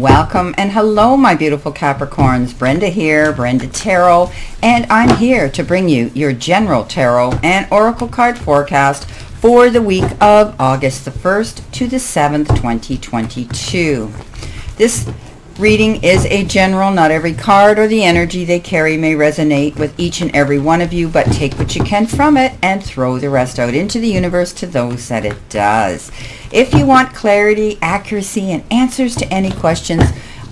Welcome and hello, my beautiful Capricorns. Brenda here, Brenda Tarot, and I'm here to bring you your general tarot and oracle card forecast for the week of August the 1st to the 7th, 2022. This reading is a general. Not every card or the energy they carry may resonate with each and every one of you, but take what you can from it and throw the rest out into the universe to those that it does. If you want clarity, accuracy, and answers to any questions,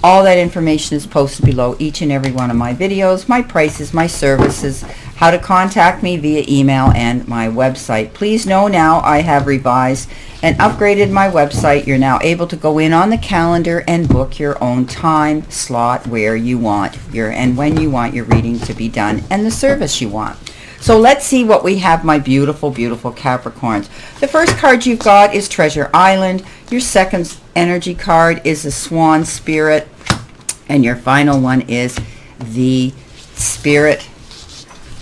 all that information is posted below each and every one of my videos, my prices, my services, how to contact me via email, and my website. Please know now I have revised and upgraded my website. You're now able to go in on the calendar and book your own time slot where you want and when you want your reading to be done and the service you want. So let's see what we have, my beautiful, beautiful Capricorns. The first card you've got is Treasure Island. Your second energy card is the Swan Spirit. And your final one is the Spirit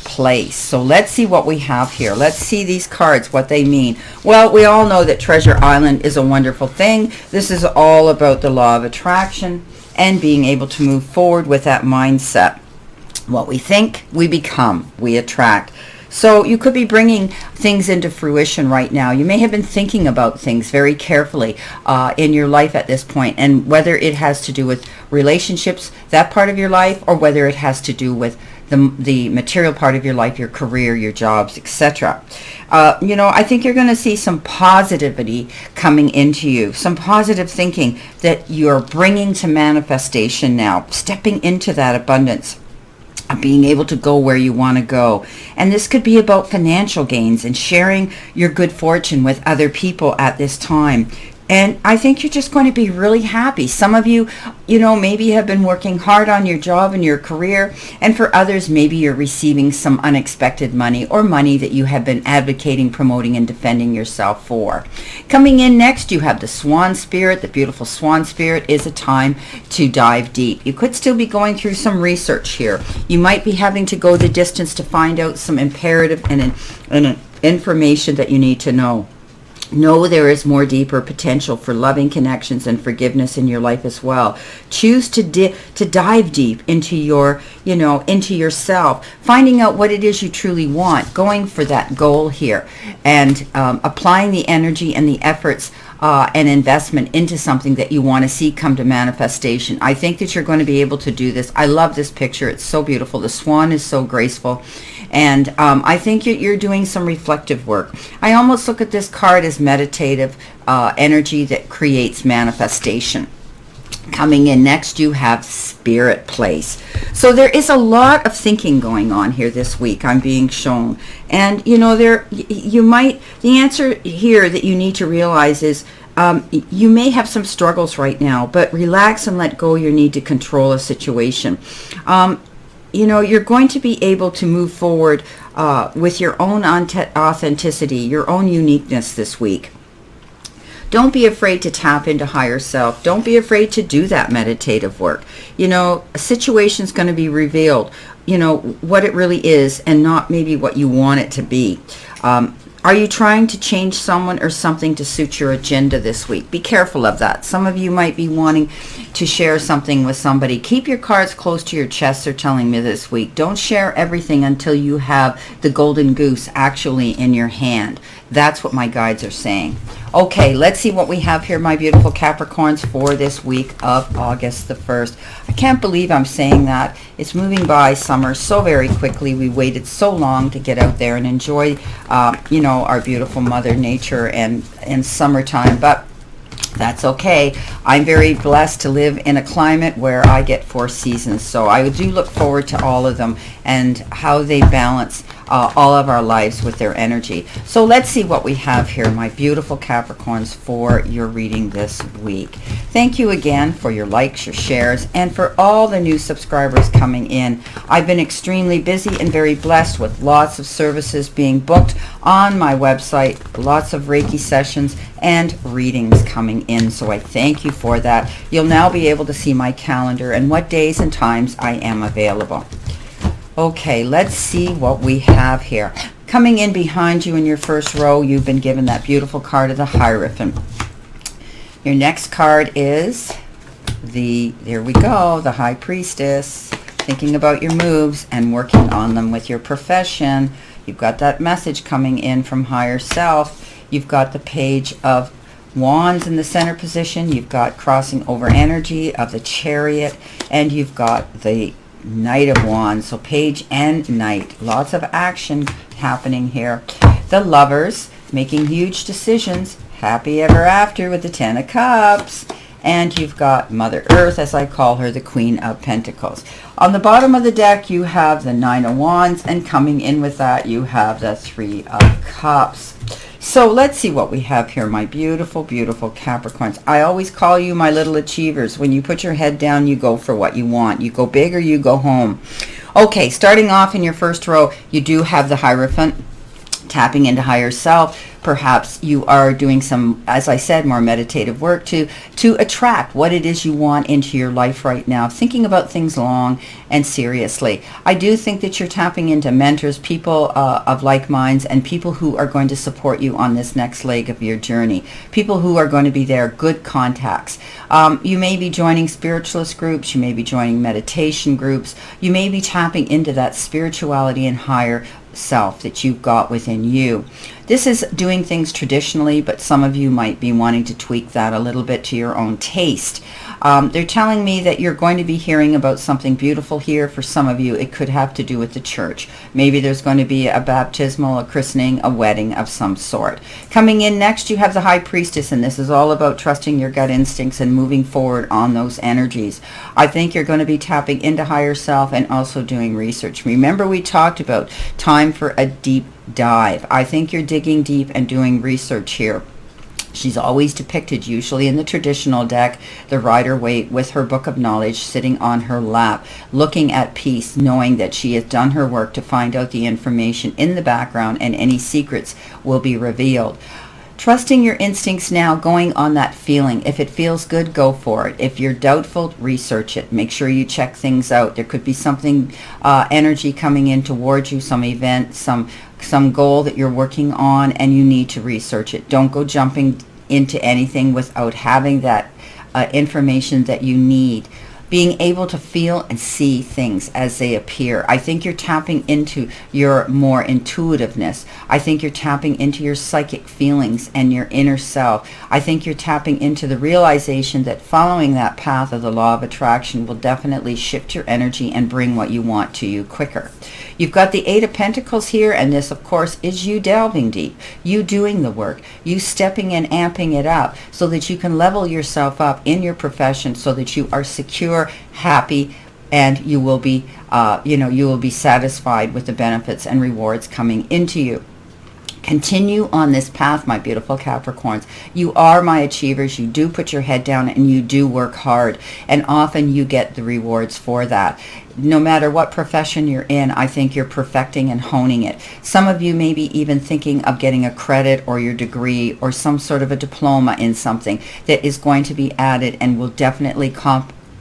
Place. So let's see what we have here. Let's see these cards, what they mean. Well, we all know that Treasure Island is a wonderful thing. This is all about the law of attraction and being able to move forward with that mindset. What we think, we become, we attract. So you could be bringing things into fruition right now. You may have been thinking about things very carefully in your life at this point, and whether it has to do with relationships, that part of your life, or whether it has to do with the material part of your life, your career, your jobs, etc. I think you're going to see some positivity coming into you, some positive thinking that you're bringing to manifestation now, stepping into that abundance, being able to go where you want to go. And this could be about financial gains and sharing your good fortune with other people at this time. And I think you're just going to be really happy. Some of you, maybe have been working hard on your job and your career. And for others, maybe you're receiving some unexpected money or money that you have been advocating, promoting, and defending yourself for. Coming in next, you have the Swan Spirit. The beautiful Swan Spirit is a time to dive deep. You could still be going through some research here. You might be having to go the distance to find out some imperative and information that you need to know. Know there is more deeper potential for loving connections and forgiveness in your life as well. Choose to dive deep into into yourself, finding out what it is you truly want, going for that goal here, and applying the energy and the efforts and investment into something that you want to see come to manifestation. I think that you're going to be able to do this. I love this picture. It's so beautiful. The swan is so graceful. And I think you're doing some reflective work. I almost look at this card as meditative energy that creates manifestation. Coming in next, you have Spirit Place. So there is a lot of thinking going on here this week, I'm being shown. And the answer here that you need to realize is you may have some struggles right now, but relax and let go your need to control a situation. You're going to be able to move forward with your own authenticity, your own uniqueness this week. Don't be afraid to tap into higher self. Don't be afraid to do that meditative work. A situation's going to be revealed, what it really is and not maybe what you want it to be. Are you trying to change someone or something to suit your agenda this week? Be careful of that. Some of you might be wanting to share something with somebody. Keep your cards close to your chest, they're telling me this week. Don't share everything until you have the golden goose actually in your hand. That's what my guides are saying. Okay, let's see what we have here, my beautiful Capricorns, for this week of August the 1st. I can't believe I'm saying that. It's moving by summer so very quickly. We waited so long to get out there and enjoy, our beautiful Mother Nature and summertime. But that's okay. I'm very blessed to live in a climate where I get 4 seasons. So I do look forward to all of them and how they balance all of our lives with their energy. So let's see what we have here, my beautiful Capricorns, for your reading this week. Thank you again for your likes, your shares, and for all the new subscribers coming in. I've been extremely busy and very blessed with lots of services being booked on my website, lots of Reiki sessions and readings coming in. So I thank you for that. You'll now be able to see my calendar and what days and times I am available. Okay, let's see what we have here. Coming in behind you in your first row, you've been given that beautiful card of the Hierophant. Your next card is there we go, the High Priestess, thinking about your moves and working on them with your profession. You've got that message coming in from higher self. You've got the Page of Wands in the center position. You've got crossing over energy of the Chariot, and you've got the Knight of Wands. So Page and Knight, lots of action happening here. The Lovers, making huge decisions, happy ever after with the Ten of Cups. And you've got Mother Earth, as I call her, the Queen of Pentacles. On the bottom of the deck, you have the Nine of Wands, and coming in with that, you have the Three of Cups. So let's see what we have here, my beautiful, beautiful Capricorns. I always call you my little achievers. When you put your head down, you go for what you want. You go big or you go home. Okay, starting off in your first row, you do have the Hierophant, tapping into higher self. Perhaps you are doing some, as I said, more meditative work to attract what it is you want into your life right now, thinking about things long and seriously. I do think that you're tapping into mentors, people of like minds, and people who are going to support you on this next leg of your journey, people who are going to be there, good contacts. You may be joining spiritualist groups, you may be joining meditation groups, you may be tapping into that spirituality and higher self that you've got within you. This is doing things traditionally, but some of you might be wanting to tweak that a little bit to your own taste. They're telling me that you're going to be hearing about something beautiful here. For some of you, it could have to do with the church. Maybe there's going to be a baptismal, a christening, a wedding of some sort. Coming in next, you have the High Priestess, and this is all about trusting your gut instincts and moving forward on those energies. I think you're going to be tapping into higher self and also doing research. Remember, we talked about time for a deep dive. I think you're digging deep and doing research here. She's always depicted, usually in the traditional deck, the Rider-Waite with her book of knowledge sitting on her lap, looking at peace, knowing that she has done her work to find out the information in the background and any secrets will be revealed. Trusting your instincts now, going on that feeling. If it feels good, go for it. If you're doubtful, research it. Make sure you check things out. There could be something, energy coming in towards you, some event, some goal that you're working on, and you need to research it. Don't go jumping into anything without having that information that you need. Being able to feel and see things as they appear. I think you're tapping into your more intuitiveness. I think you're tapping into your psychic feelings and your inner self. I think you're tapping into the realization that following that path of the law of attraction will definitely shift your energy and bring what you want to you quicker. You've got the Eight of Pentacles here, and this, of course, is you delving deep, you doing the work, you stepping and amping it up so that you can level yourself up in your profession so that you are secure, happy, and you will be, you will be satisfied with the benefits and rewards coming into you. Continue on this path, my beautiful Capricorns. You are my achievers. You do put your head down and you do work hard, and often you get the rewards for that. No matter what profession you're in, I think you're perfecting and honing it. Some of you may be even thinking of getting a credit or your degree or some sort of a diploma in something that is going to be added and will definitely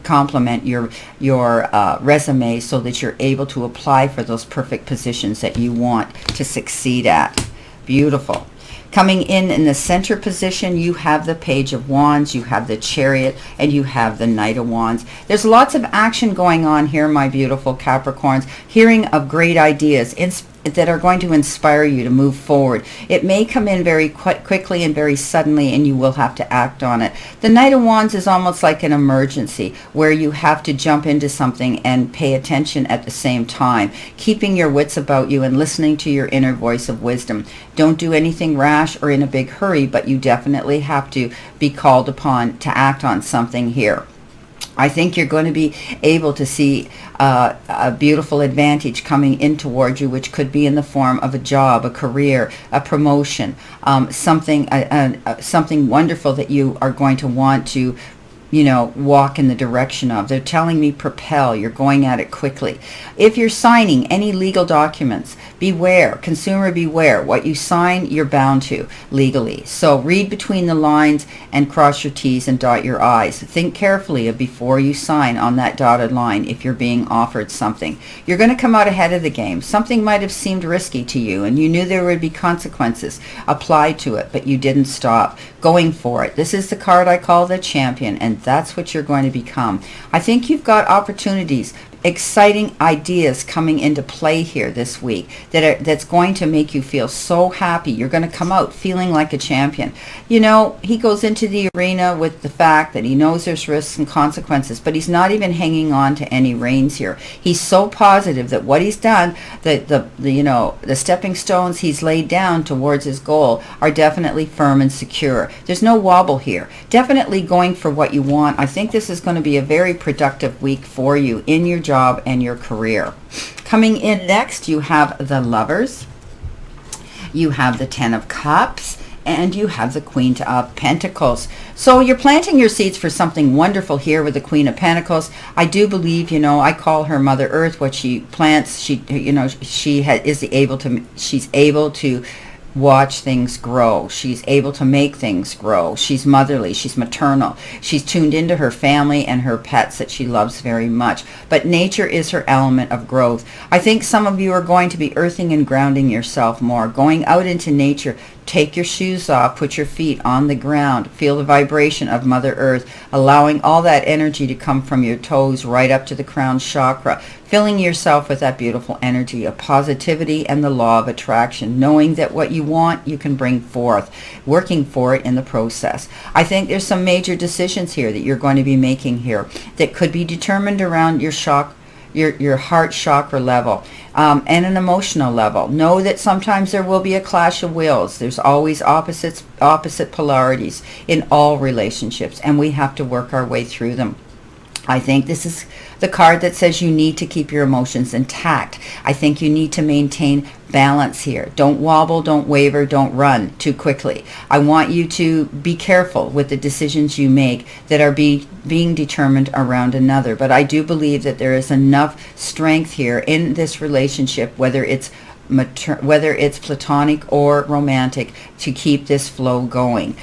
complement your resume so that you're able to apply for those perfect positions that you want to succeed at. Beautiful. Coming in the center position, you have the Page of Wands, you have the Chariot, and you have the Knight of Wands. There's lots of action going on here, my beautiful Capricorns. Hearing of great ideas that are going to inspire you to move forward. It may come in very quickly and very suddenly, and you will have to act on it. The Knight of Wands is almost like an emergency where you have to jump into something and pay attention at the same time, keeping your wits about you and listening to your inner voice of wisdom. Don't do anything rash or in a big hurry, but you definitely have to be called upon to act on something here. I think you're going to be able to see a beautiful advantage coming in toward you, which could be in the form of a job, a career, a promotion, something wonderful that you are going to want to walk in the direction of. They're telling me propel. You're going at it quickly. If you're signing any legal documents, beware, consumer beware. What you sign, you're bound to legally. So read between the lines and cross your T's and dot your I's. Think carefully before you sign on that dotted line if you're being offered something. You're going to come out ahead of the game. Something might have seemed risky to you and you knew there would be consequences applied to it, but you didn't stop going for it. This is the card I call the Champion, and and that's what you're going to become. I think you've got opportunities, exciting ideas coming into play here this week that's going to make you feel so happy. You're going to come out feeling like a champion. You know, he goes into the arena with the fact that he knows there's risks and consequences, but he's not even hanging on to any reins here. He's so positive that what he's done, the stepping stones he's laid down towards his goal are definitely firm and secure. There's no wobble here. Definitely going for what you want. I think this is going to be a very productive week for you in your job and your career. Coming in next, you have the Lovers, you have the Ten of Cups, and you have the Queen of Pentacles. So you're planting your seeds for something wonderful here with the Queen of Pentacles. I do believe, I call her Mother Earth. What she plants, she's able to watch things grow. She's able to make things grow. She's motherly. She's maternal. She's tuned into her family and her pets that she loves very much. But nature is her element of growth. I think some of you are going to be earthing and grounding yourself more, going out into nature. Take your shoes off, put your feet on the ground, feel the vibration of Mother Earth, allowing all that energy to come from your toes right up to the crown chakra, filling yourself with that beautiful energy of positivity and the law of attraction, knowing that what you want, you can bring forth, working for it in the process. I think there's some major decisions here that you're going to be making here that could be determined around your your heart chakra level and an emotional level. Know that sometimes there will be a clash of wills. There's always opposite polarities in all relationships, and we have to work our way through them. I think this is the card that says you need to keep your emotions intact. I think you need to maintain balance here. Don't wobble, don't waver, don't run too quickly. I want you to be careful with the decisions you make that are being determined around another. But I do believe that there is enough strength here in this relationship, whether it's platonic or romantic, to keep this flow going.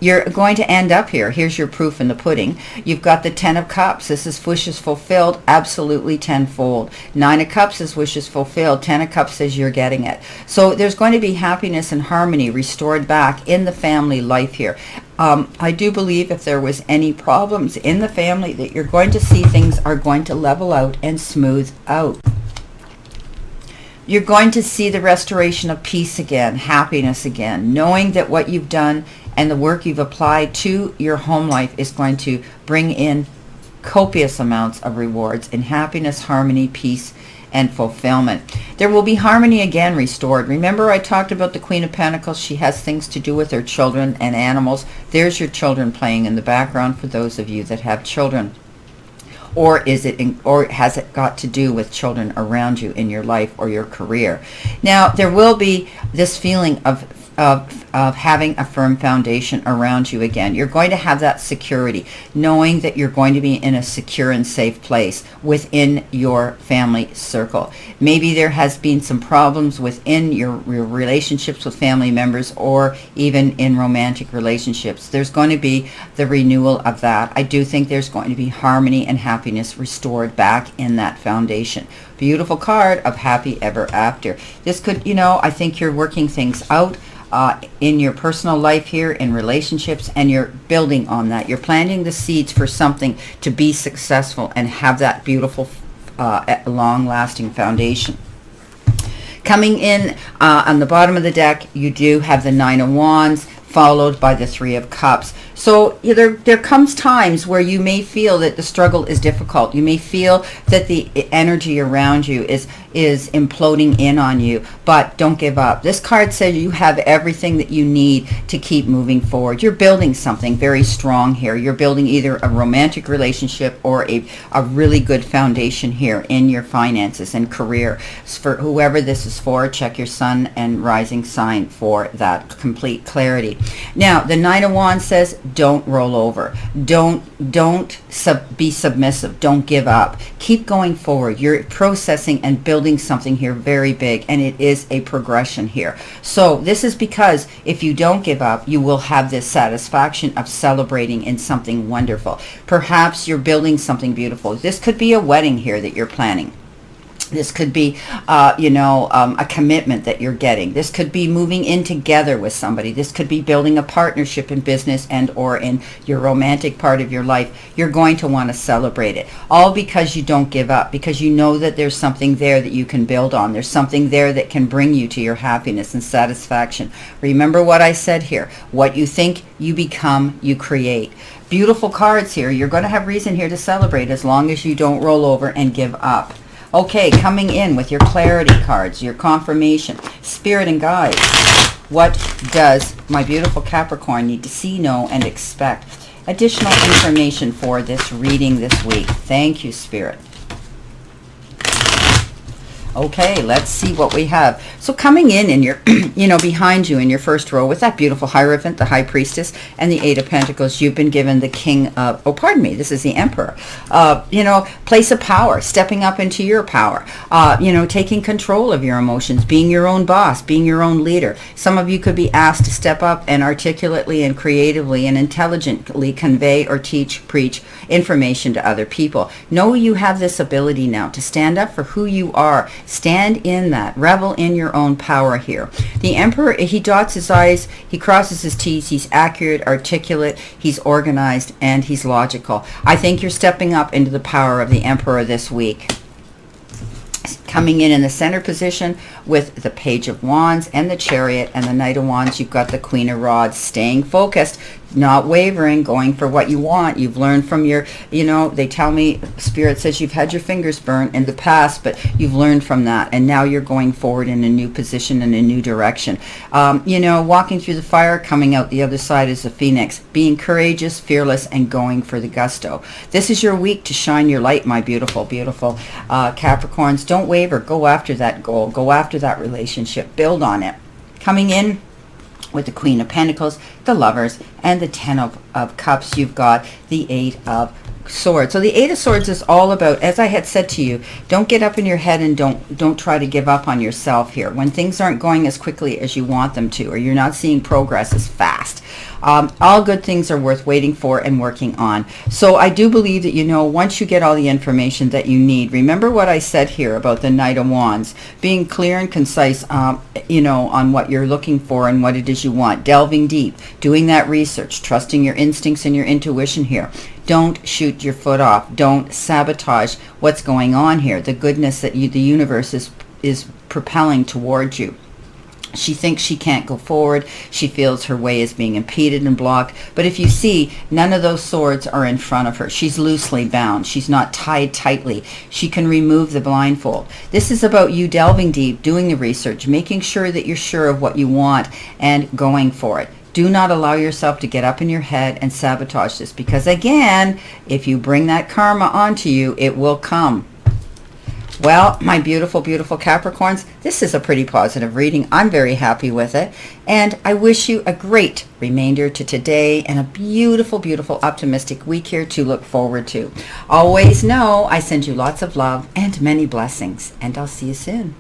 You're going to end up here. Here's your proof in the pudding. You've got the Ten of Cups. This is wishes fulfilled, absolutely tenfold. Nine of Cups is wishes fulfilled. Ten of Cups says you're getting it. So there's going to be happiness and harmony restored back in the family life here. I do believe if there was any problems in the family that you're going to see things are going to level out and smooth out. You're going to see the restoration of peace again, happiness again, knowing that what you've done and the work you've applied to your home life is going to bring in copious amounts of rewards in happiness, harmony, peace, and fulfillment. There will be harmony again restored. Remember I talked about the Queen of Pentacles. She has things to do with her children and animals. There's your children playing in the background for those of you that have children. Or has it got to do with children around you in your life or your career? Now, there will be this feeling of having a firm foundation around you again. You're going to have that security, knowing that you're going to be in a secure and safe place within your family circle. Maybe there has been some problems within your relationships with family members or even in romantic relationships. There's going to be the renewal of that. I do think there's going to be harmony and happiness restored back in that foundation. Beautiful card of happy ever after. This could, I think you're working things out in your personal life here, in relationships, and you're building on that. You're planting the seeds for something to be successful and have that beautiful, long-lasting foundation. Coming in on the bottom of the deck, you do have the Nine of Wands, followed by the Three of Cups. So there comes times where you may feel that the struggle is difficult. You may feel that the energy around you is imploding in on you, but don't give up. This card says you have everything that you need to keep moving forward. You're building something very strong here. You're building either a romantic relationship or a really good foundation here in your finances and career. For whoever this is for, check your sun and rising sign for that complete clarity. Now, the Nine of Wands says, don't roll over. Don't be submissive. Don't give up. Keep going forward. You're processing and building something here very big, and it is a progression here. So this is because if you don't give up, you will have this satisfaction of celebrating in something wonderful. Perhaps you're building something beautiful. This could be a wedding here that you're planning. This could be, a commitment that you're getting. This could be moving in together with somebody. This could be building a partnership in business and or in your romantic part of your life. You're going to want to celebrate it. All because you don't give up, because you know that there's something there that you can build on. There's something there that can bring you to your happiness and satisfaction. Remember what I said here. What you think, you become, you create. Beautiful cards here. You're going to have reason here to celebrate as long as you don't roll over and give up. Okay, coming in with your clarity cards, your confirmation, spirit and guides. What does my beautiful Capricorn need to see, know, and expect? Additional information for this reading this week. Thank you, Spirit. Okay, let's see what we have. So coming in your, behind you in your first row with that beautiful Hierophant, the High Priestess, and the Eight of Pentacles, you've been given the King of, this is the Emperor. Place of power, stepping up into your power, taking control of your emotions, being your own boss, being your own leader. Some of you could be asked to step up and articulately and creatively and intelligently convey or teach, preach information to other people. Know you have this ability now to stand up for who you are. Stand in that. Revel in your own power here. The Emperor, he dots his I's, he crosses his T's, he's accurate, articulate, he's organized, and he's logical. I think you're stepping up into the power of the Emperor this week. Coming in the center position with the Page of Wands and the Chariot and the Knight of Wands, you've got the Queen of Rods. Staying focused, not wavering, going for what you want. You've learned from your, they tell me, Spirit says you've had your fingers burned in the past, but you've learned from that, and now you're going forward in a new position, in a new direction. Walking through the fire, coming out the other side as a phoenix, being courageous, fearless, and going for the gusto. This is your week to shine your light, my beautiful, beautiful Capricorns. Don't waver. Go after that goal. Go after that relationship. Build on it. Coming in with the Queen of Pentacles, the Lovers, and the Ten of Cups, you've got the Eight of Swords. So the Eight of Swords is all about, as I had said to you, don't get up in your head and don't try to give up on yourself here. When things aren't going as quickly as you want them to, or you're not seeing progress as fast, all good things are worth waiting for and working on. So I do believe that, once you get all the information that you need, remember what I said here about the Knight of Wands, being clear and concise, on what you're looking for and what it is you want, delving deep, doing that research, trusting your instincts and your intuition here. Don't shoot your foot off. Don't sabotage what's going on here, the goodness that the universe is propelling towards you. She thinks she can't go forward. She feels her way is being impeded and blocked. But if you see, none of those swords are in front of her. She's loosely bound. She's not tied tightly. She can remove the blindfold. This is about you delving deep, doing the research, making sure that you're sure of what you want and going for it. Do not allow yourself to get up in your head and sabotage this, because again, if you bring that karma onto you, it will come. Well, my beautiful, beautiful Capricorns, this is a pretty positive reading. I'm very happy with it. And I wish you a great remainder to today and a beautiful, beautiful, optimistic week here to look forward to. Always know I send you lots of love and many blessings. And I'll see you soon.